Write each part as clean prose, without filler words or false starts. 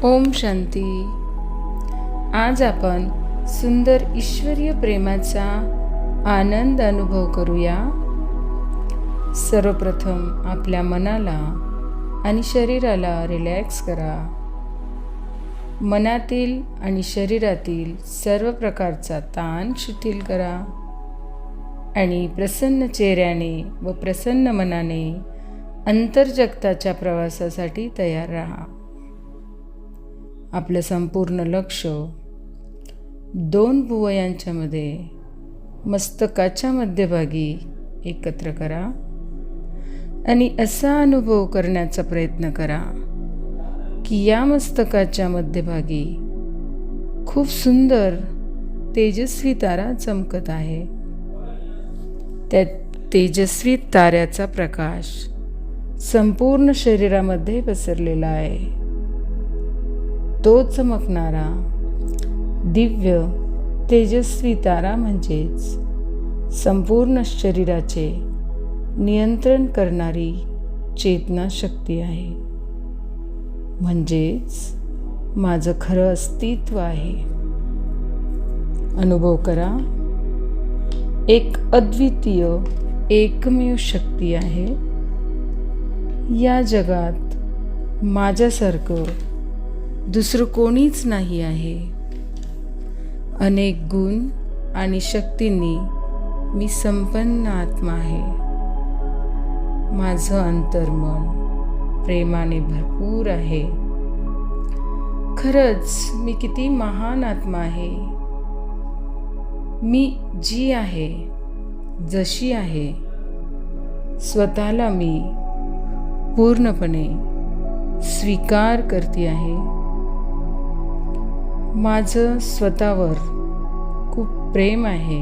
ओम शांती. आज आपण सुंदर ईश्वरीय प्रेमाचा आनंद अनुभव करूया. सर्वप्रथम आपल्या मनाला आणि शरीराला रिलॅक्स करा. मनातील आणि शरीरातील सर्व प्रकारचा ताण शिथिल करा आणि प्रसन्न चेहऱ्याने व प्रसन्न मनाने अंतर्जगताच्या प्रवासासाठी तयार राहा. आपलं संपूर्ण लक्ष दोन भुवयांच्यामध्ये मस्तकाच्या मध्यभागी एकत्र करा आणि असा अनुभव करण्याचा प्रयत्न करा की या मस्तकाच्या मध्यभागी खूप सुंदर तेजस्वी तारा चमकत आहे. त्या तेजस्वी ताऱ्याचा प्रकाश संपूर्ण शरीरामध्ये पसरलेला आहे. तो चमकणारा दिव्य तेजस्वी तारा म्हणजेच संपूर्ण शरीराचे नियंत्रण करणारी चेतना शक्ती आहे. म्हणजेच माझं खरं अस्तित्व आहे. अनुभव करा, एक अद्वितीय एकमेव शक्ती आहे. या जगात माझ्यासारखं दुसरं कोणीच नाही आहे. अनेक गुण आणि शक्तींनी मी संपन्न आत्मा आहे. माझं अंतर्मन प्रेमाने भरपूर आहे. खरंच मी किती महान आत्मा आहे. मी जी आहे, जशी आहे, स्वतःला मी पूर्णपणे स्वीकार करते आहे. माझं स्वतःवर खूप प्रेम आहे.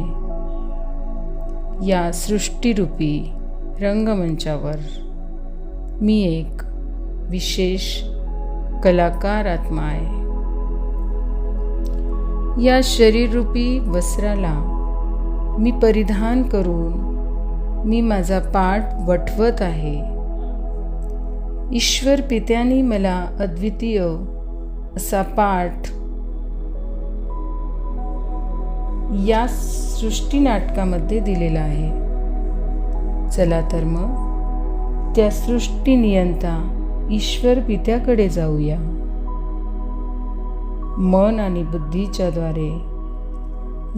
या सृष्टीरूपी रंगमंचावर मी एक विशेष कलाकार आत्मा आहे. या शरीररूपी वस्त्राला मी परिधान करून मी माझा पाठ वठवत आहे. ईश्वर पित्याने मला अद्वितीय असा पाठ या सृष्टी नाटकामध्ये दिलेला आहे. चला तर मग त्या सृष्टी नियंता ईश्वर पित्याकडे जाऊया. मन आणि बुद्धीच्या द्वारे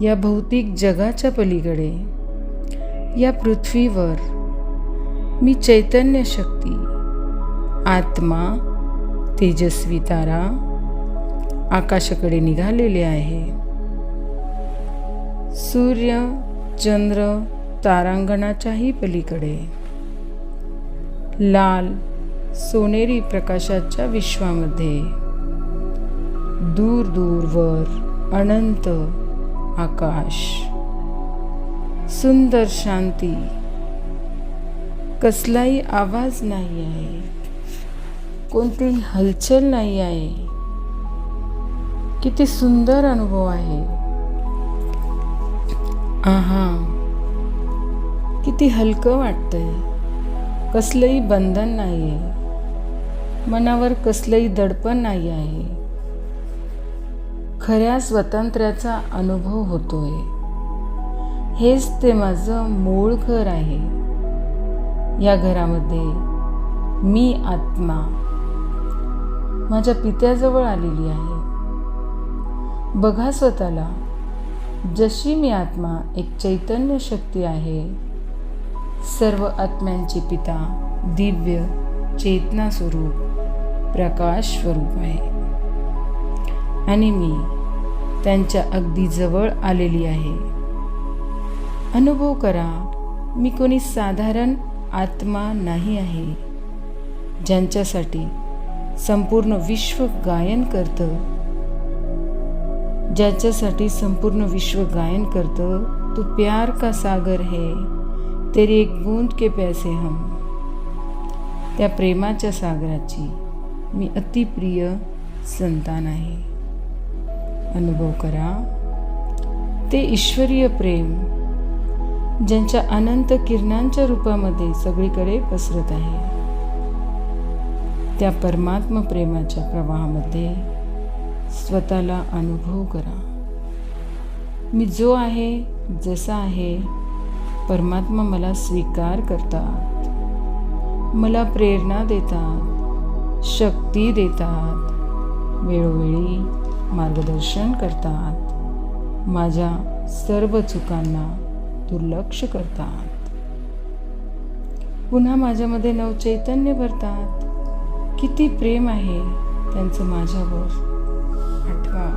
या भौतिक जगाच्या पलीकडे या पृथ्वीवर मी चैतन्य शक्ती, आत्मा, तेजस्वी तारा आकाशाकडे निघालेले आहे. सूर्य, चंद्र, तारांगणाच्याही पलीकडे लाल सोनेरी प्रकाशाच्या विश्वामध्ये दूर दूरवर अनंत आकाश, सुंदर शांती, कसलाही आवाज नाही आहे, कोणतीही हलचल नाही आहे. किती सुंदर अनुभव आहे. आहा, किती हलकं वाटतंय. कसलंही बंधन नाही आहे. मनावर कसलंही दडपण नाही आहे. खऱ्या स्वातंत्र्याचा अनुभव होतोय. हेच ते माझं मूळ घर आहे. या घरामध्ये मी आत्मा माझ्या पित्याजवळ आलेली आहे. बघा स्वतःला, जशी मी आत्मा एक चैतन्य शक्ती आहे. सर्व आत्म्यांचे पिता दिव्य चेतना स्वरूप प्रकाश स्वरूप आहे आणि मी त्यांच्या अगदी जवळ आलेली आहे. अनुभव करा, मी कोणी साधारण आत्मा नाही आहे. ज्यांच्यासाठी संपूर्ण विश्व गायन करतं, ज्याच्यासाठी संपूर्ण विश्व गायन करतं, तू प्यार का सागर है, तेरी एक बूंद के प्यासे हम. त्या प्रेमाच्या सागराची मी अतिप्रिय संतान आहे. अनुभव करा, ते ईश्वरीय प्रेम ज्यांच्या अनंत किरणांच्या रूपामध्ये सगळीकडे पसरत आहे. त्या परमात्मा प्रेमाच्या प्रवाहामध्ये स्वतःला अनुभव करा. मी जो आहे, जसा आहे, परमात्मा मला स्वीकार करतात, मला प्रेरणा देतात, शक्ती देतात, वेळोवेळी मार्गदर्शन करतात, माझ्या सर्व चुकांना दुर्लक्ष करतात, पुन्हा माझ्यामध्ये नवचैतन्य भरतात. किती प्रेम आहे त्यांचं माझ्यावर. आठवा,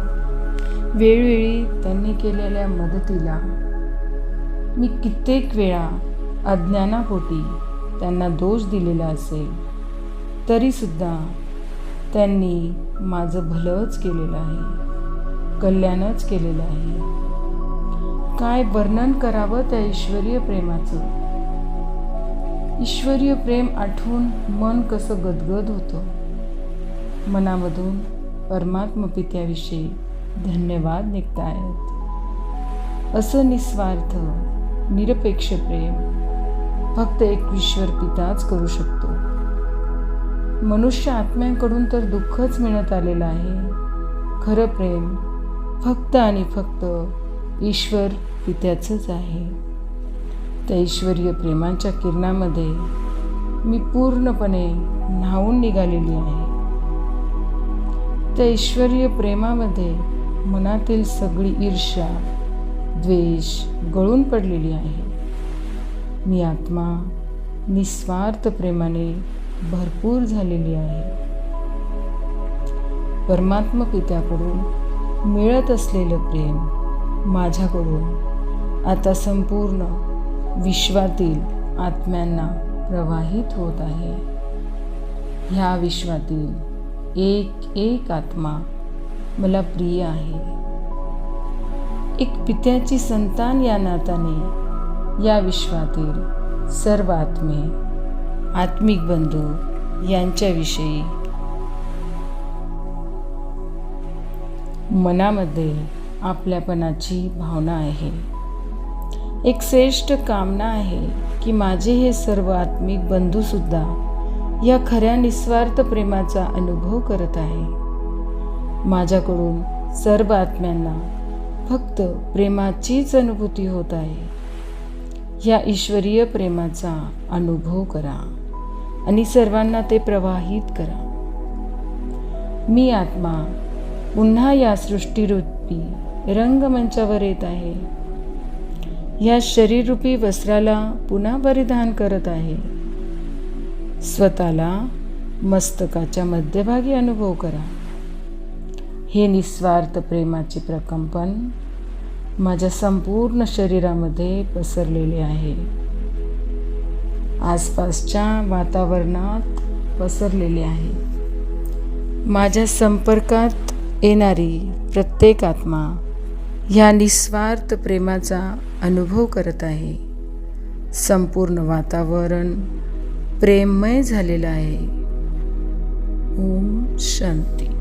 वेळोवेळी त्यांनी केलेल्या मदतीला मी कित्येक वेळा अज्ञानापोटी त्यांना दोष दिलेला असेल, तरीसुद्धा त्यांनी माझं भलंच केलेलं आहे, कल्याणच केलेलं आहे. काय वर्णन करावं त्या ईश्वरीय प्रेमाचं. ईश्वरीय प्रेम आठवून मन कसं गदगद होतं. मनामधून परमात्मा पित्याविषयी धन्यवाद निघतायत. असं निस्वार्थ निरपेक्ष प्रेम फक्त एक ईश्वर पिताच करू शकतो. मनुष्य आत्म्यांकडून तर दुःखच मिळत आलेलं आहे. खरं प्रेम फक्त आणि फक्त ईश्वर पित्याचंच आहे. त्या ईश्वरीय प्रेमाच्या किरणामध्ये मी पूर्णपणे न्हावून निघालेली आहे. त्या ईश्वरीय प्रेमामध्ये मनातील सगळी ईर्ष्या, द्वेष गळून पडलेली आहे. मी आत्मा निस्वार्थ प्रेमाने भरपूर झालेली आहे. परमात्मा पित्याकडून मिळत असलेलं प्रेम माझ्याकडून आता संपूर्ण विश्वातील आत्म्यांना प्रवाहित होत आहे. ह्या विश्वातील एक एक आत्मा मला प्रिय आहे. एक पित्याची संतान या नात्याने या विश्वातील सर्व आत्मे, आत्मिक बंधू यांच्याविषयी मनामध्ये आपल्यापणाची भावना आहे. एक श्रेष्ठ कामना आहे की माझे हे सर्व आत्मिक बंधूसुद्धा या खऱ्या निस्वार्थ प्रेमाचा अनुभव करत आहे. माझ्याकडून सर्व आत्म्यांना फक्त प्रेमाचीच अनुभूती होत आहे. या ईश्वरीय प्रेमाचा अनुभव करा आणि सर्वांना ते प्रवाहित करा. मी आत्मा पुन्हा या सृष्टीरूपी रंगमंचावर येत आहे. या शरीररूपी वस्त्राला पुन्हा परिधान करत आहे. स्वतःला मस्तकाच्या मध्यभागी अनुभव करा. हे निस्वार्थ प्रेमाचे प्रकंपन माझ्या संपूर्ण शरीरामध्ये पसरलेले आहे. आसपासच्या वातावरणात पसरलेले आहे. माझ्या संपर्कात येणारी प्रत्येक आत्मा ह्या निस्वार्थ प्रेमाचा अनुभव करत आहे. संपूर्ण वातावरण प्रेममय झालेलं आहे. ओम शांती.